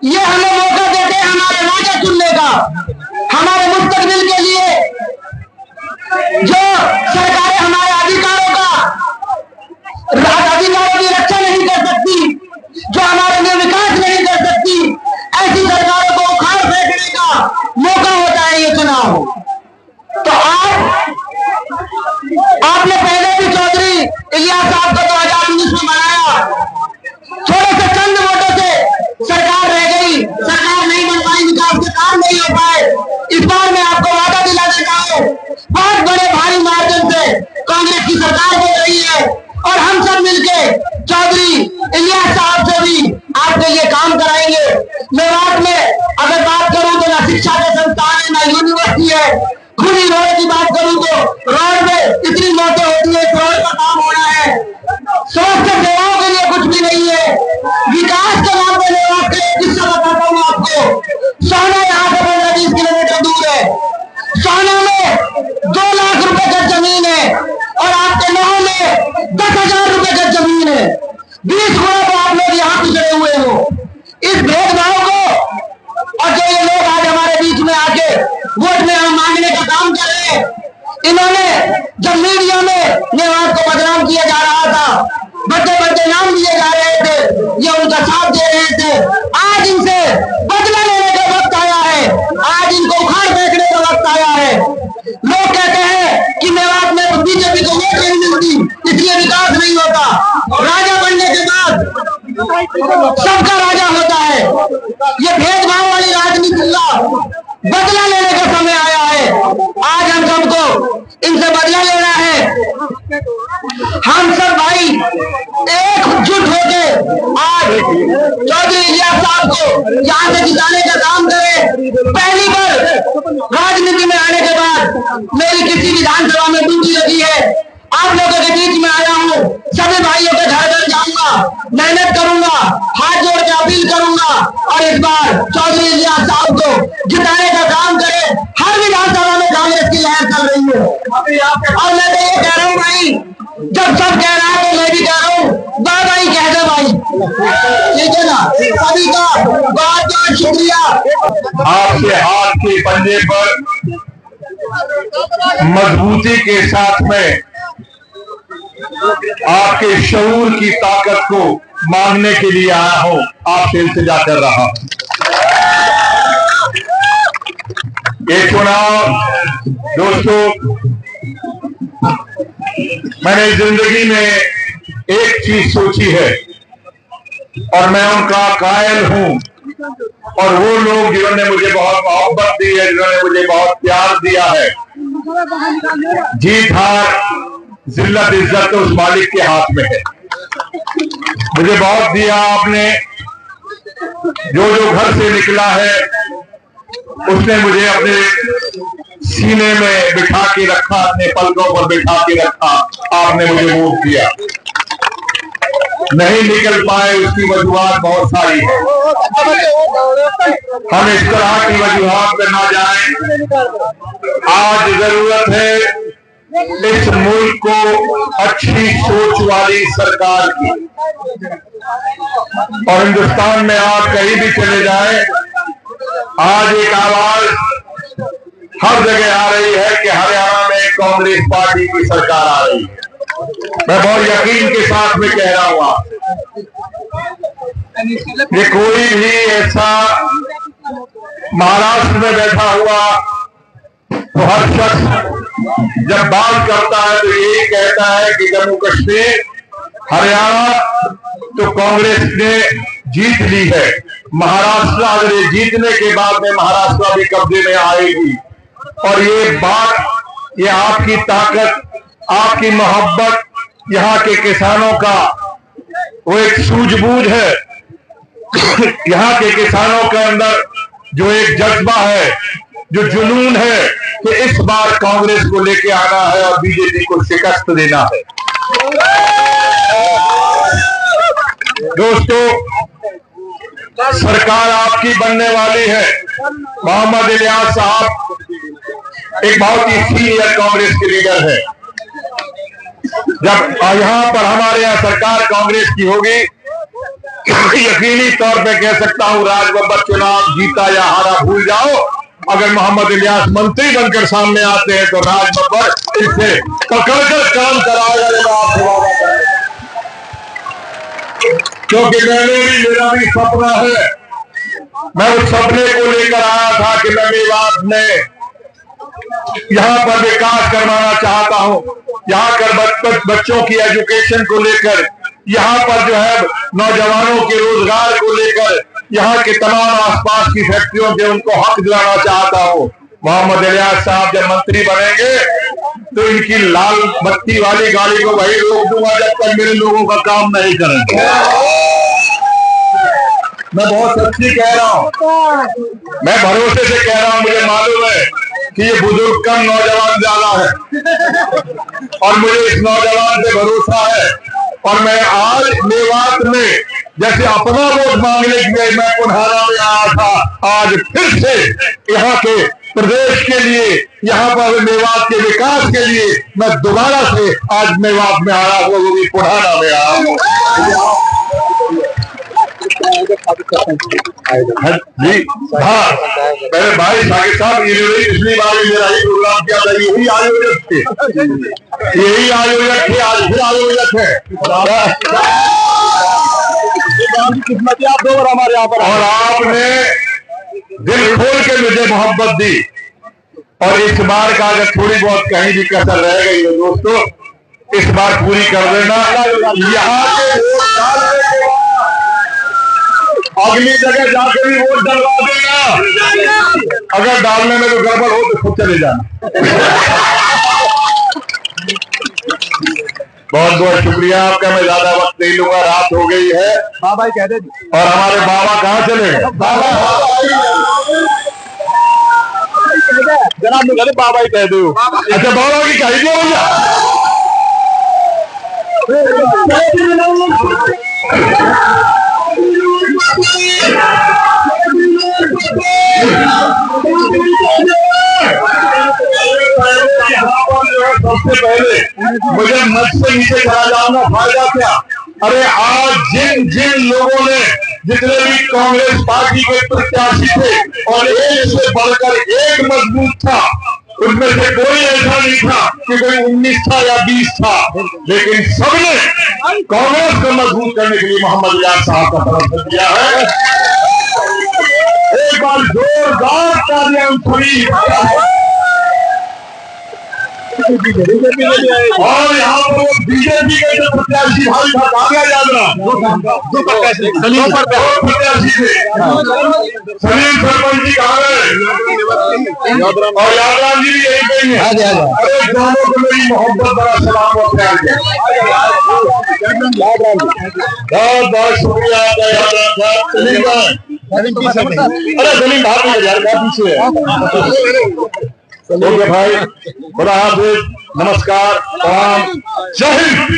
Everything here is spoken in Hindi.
ये हमें मौका देते हैं हमारे राजा चुनने का, हमारे मुस्तकबिल के लिए जो सरकारें हमारे अधिकारों की रक्षा नहीं कर सकती, जो हमारे लिए विकास नहीं कर सकती, ऐसी सरकारों को उखाड़ फेंकने का मौका होता है ये चुनाव। तो आपने पहले भी चौधरी इलियास साहब को 2019 में बनाया, थोड़े से चंद वोटों से सरकार रह गई, सरकार नहीं बन पाई, विकास के काम नहीं हो पाए। इस बार मैं आपको वादा दिला देता हूं, बहुत बड़े भारी मार्जिन से कांग्रेस की सरकार बन रही है और हम सब मिलके चौधरी इलियास साहब से भी आपके लिए काम कराएंगे। मेवात में अगर बात करूं तो ना शिक्षा के संस्थान है, ना यूनिवर्सिटी है। खुली रोड की बात करूं तो रोड में इतनी मौतें होती है, रोड का काम हो रहा है, स्वास्थ्य सेवाओं के लिए कुछ भी नहीं है। विकास के नाम पर मेवात के किस्सा बताता हूं आपको। सोना यहाँ से 15-20 किलोमीटर दूर है, सोना में 2 लाख रुपए का जमीन है और आपके नौ में 10,000 रुपए का जमीन है। 20 गुना तो आप लोग यहाँ पिछड़े हुए हो। इस भेदभाव को और जो ये लोग आज हमारे बीच में आके वोट में हम मांगने का काम कर रहे हैं, इन्होंने जब मीडिया में मेवात को बदनाम किया जा रहा था, बच्चे नाम लिए जा रहे थे, ये उनका साथ दे रहे थे, आज इनसे बदला लेने का वक्त आया है, आज इनको उखाड़ फेंकने का वक्त आया है। लोग कहते हैं कि मेवात में बीजेपी को वोट नहीं मिलती, इसलिए विकास नहीं होता। राजा बनने के बाद सबका राजा होता है। ये भेदभाव वाली राजनीति का बदला लेने का समय आया है। आज हम सबको इनसे बदला लेना है। हम सब भाई एकजुट होके आज चौधरी इलियास साहब को यहाँ से जिताने का काम करें। पहली बार राजनीति में आने के बाद मेरी किसी विधानसभा में ड्यूटी लगी है, आप लोगों के बीच में आया हूँ, सभी भाइयों के घर घर जाऊंगा, मेहनत करूंगा, हाथ जोड़ के अपील करूंगा और इस बार चौधरी इलियास साहब को जिताने का काम करें। हर विधानसभा में कांग्रेस की लहर चल रही है और मैं तो ये कह रहा हूँ भाई, जब सब कह रहा है तो मैं भी कह रहा हूँ, बाबा ही कह दे भाई, ठीक है ना। सभी का बहुत बहुत शुक्रिया। आपके हाथ के पंजे पर मजबूती के साथ में आपके शऊर की ताकत को मांगने के लिए आया हूं, आपसे इल्तिजा कर रहा हूं। ये चुनाव दोस्तों, मैंने जिंदगी में एक चीज सोची है और मैं उनका कायल हूं, और वो लोग जिन्होंने मुझे बहुत मोहब्बत दी है, जिन्होंने मुझे बहुत प्यार दिया है, जीत हार जिल्लत इज्जत तो उस मालिक के हाथ में है। मुझे बहुत दिया आपने, जो घर से निकला है उसने मुझे अपने सीने में बिठा के रखा, अपने पलकों पर बिठा के रखा, आपने मुझे वोट दिया। नहीं निकल पाए उसकी वजूहात बहुत सारी है, हम इस तरह की वजूहात पे ना जाएं। आज जरूरत है इस मुल्क को अच्छी सोच वाली सरकार की, और हिंदुस्तान में आप कहीं भी चले जाएं, आज एक आवाज हर जगह आ रही है कि हरियाणा में कांग्रेस पार्टी की सरकार आ रही है। मैं बहुत यकीन के साथ में कह रहा हूं आपसे, ये कोई भी ऐसा महाराष्ट्र में बैठा हुआ तो हर शख्स जब बात करता है तो यही कहता है कि जम्मू कश्मीर हरियाणा तो कांग्रेस ने जीत ली है, महाराष्ट्र अगर ये जीतने के बाद में महाराष्ट्र भी कब्जे में आएगी। और ये बात, ये आपकी ताकत, आपकी मोहब्बत, यहाँ के किसानों का वो एक सूझबूझ है, यहाँ के किसानों के अंदर जो एक जज्बा है, जो जुनून है कि इस बार कांग्रेस को लेके आना है और बीजेपी को शिकस्त देना है। दोस्तों, सरकार आपकी बनने वाली है। मोहम्मद इलियास साहब एक बहुत ही सीनियर कांग्रेस के लीडर है। जब यहाँ पर हमारे यहाँ सरकार कांग्रेस की होगी, यकीनी तौर पे कह सकता हूं राज बब्बर चुनाव जीता या हारा भूल जाओ, अगर मोहम्मद इलियास मंत्री बनकर सामने आते हैं तो राज बब्बर इससे पकड़कर काम कराएगा। क्योंकि मेरा भी सपना है, मैं उस सपने को लेकर आया था कि मैं मेवात में यहाँ पर विकास करवाना चाहता हूँ, यहाँ कर बच्चों की एजुकेशन को लेकर, यहाँ पर जो है नौजवानों के रोजगार को लेकर, यहाँ के तमाम आसपास की फैक्ट्रियों के उनको हक दिलाना चाहता हूँ। मोहम्मद इलियास साहब जब मंत्री बनेंगे तो इनकी लाल बत्ती वाली गाड़ी को वही रोक दूंगा जब तक मेरे लोगों का काम नहीं करेंगे। मैं बहुत सच्ची कह रहा हूँ, मैं भरोसे से कह रहा हूँ। मुझे मालूम है कि ये बुजुर्ग कम नौजवान ज्यादा है और मुझे इस नौजवान पे भरोसा है। और मैं आज मेवात में जैसे अपना वोट मांगने के लिए मैं पुनहारा में आया था, आज फिर से यहाँ के प्रदेश के लिए, यहाँ पर मेवात के विकास के लिए मैं दोबारा से आज मेवात में आया हूँ, वो भी पुनहारा में आया हूँ। जी हाँ, मेरे भाई साकिब साहब इन्होंने पिछली बार मेरा ही प्रोग्राम किया था, यही आयोजक थे, आज फिर आयोजक है। किस्मत आप दो हमारे यहाँ पर, और आपने दिल खोल के मुझे मोहब्बत दी। और इस बार का अगर थोड़ी बहुत कहीं भी कसर रह गई है दोस्तों, इस बार पूरी कर देना। यहाँ के अगली जगह जाके भी वोट डलवा देना, अगर डालने में तो गड़बड़ हो तो खुद चले जाना। बहुत बहुत शुक्रिया आपका, मैं ज्यादा वक्त नहीं लूंगा, रात हो गई है। हाँ भाई कह दे। और हमारे बाबा कहाँ चले गए? जनाब मुझे बाबा ही कह दो। अच्छा बाबा की कही दो भैया। सबसे पहले मुझे मंच से नीचे चला जाऊंगा, फायदा क्या? अरे आज जिन लोगों ने, जितने भी कांग्रेस पार्टी के प्रत्याशी थे और एक से बढ़कर एक मजबूत था, उनमें से कोई ऐसा नहीं था कि कोई 19 था या 20 था, लेकिन सबने कांग्रेस को मजबूत करने के लिए मोहम्मद इलियास साहब का समर्थन किया है। एक बार जोरदार तालियां सभी। और यहाँ पर बीजेपी के जो प्रत्याशी भाई था, काव्या यादव, दो प्रत्याशी थे, सलीम सरपंच जी कहाँ गए? और यादव जी भी यही कही है। अरे दोनों को मेरी मोहब्बत बड़ा सलाम और प्यार है। बहुत बहुत शुक्रिया आपका यादव साहब। अरे सलीम भाग यार पीछे है। ओके भाई, खुदा हाफिज, नमस्कार, प्रणाम, जय हिंद।